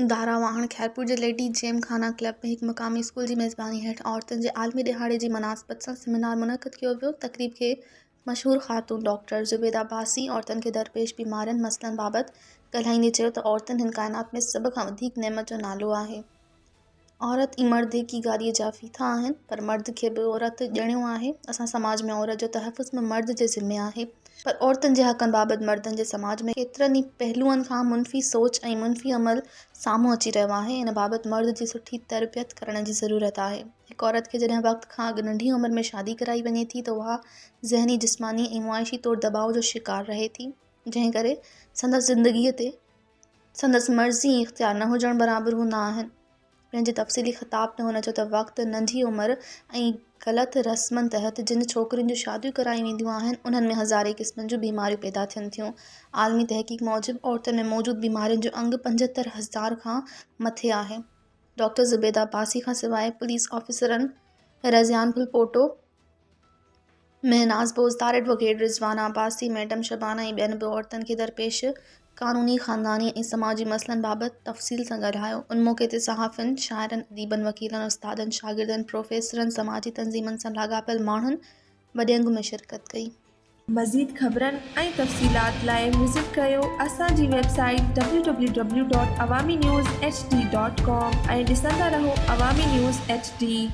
धारावाहण खैरपुर जे lady GeM खाना club में एक मकामी स्कूल की मेज़बानी हेठ औरतुनि जे आलमी दिहाड़े की मुनासिबत सां सेमिनार मुनक़द किया वियो। तक़रीब के मशहूर ख़ातून डॉक्टर ज़ुबैदा बासी औरतुनि खे दरपेश बीमारियुनि मसइलनि बाबत ॻाल्हाईंदे चयो त औरतुनि हिन काइनात में सभ खां वधीक नेमत जो नालो आहे। औरत ई मर्द की गाॾीअ जा फीथा आहिनि, पर मर्द खे बि औरत ॼणियो आहे। असां समाज में औरत जो तहफ़ुज़ में मर्द जे ज़िम्मे आहे, पर औरतुनि जे हक़नि बाबति मर्दनि जे समाज में केतिरनि ई पहलुअनि खां मुनफ़ी सोच ऐं मुनफ़ी अमल साम्हूं अची रहियो आहे। इन बाबति मर्द जी सुठी तरबियत करण जी ज़रूरत आहे। हिकु औरत खे जॾहिं वक़्त खां अॻु नंढी उमिरि में शादी कराई वञे थी त उहा ज़हनी, जिस्मानी ऐं मुआइशी तौरु दबाव जो शिकार रहे थी, जंहिं करे संदसि ज़िंदगीअ ते संदसि मर्ज़ी ऐं इख़्तियार न हुजण बराबरि हूंदा आहिनि। पंहिंजे तफ़सीली ख़िताब में हुन चयो त वक़्तु, नंढी उमिरि ऐं ग़लति रस्मनि तहत जिन छोकिरियुनि जूं शादियूं कराई वेंदियूं आहिनि, उन्हनि में हज़ारे क़िस्मनि जूं बीमारियूं पैदा थियनि थियूं। आलमी तहक़ीक़ मूजिबि औरतुनि में मौजूदु बीमारियुनि जो अंग 75,000 खां मथे आहे। डॉक्टर ज़ुबैदा बासी खां सवाइ पुलिस ऑफिसरनि रज़ियान पुलपोटो, महनाज़ बोज़दार, एडवोकेट रिज़वाना बासी, मैडम शबाना ऐं ॿियनि बि औरतुनि खे दरपेश क़ानूनी, ख़ानदानी ऐं समाजी मसइलनि बाबति तफ़सील सां ॻाल्हायो। उन मौक़े ते सहाफ़ियुनि, शाइरनि, अदीबनि, वकीलनि, उस्तादनि, शागिर्दनि, प्रोफेसरनि, समाजी तंज़ीमनि सां लाॻापियल माण्हुनि वॾे अंग में शिरकत कई। मज़ीद ख़बरनि ऐं तफ़सीलात लाइ विज़िट कयो असांजी वेबसाइट www.awamiNewsHD.com ऐं ॾिसंदा रहो अवामी न्यूज़ HD।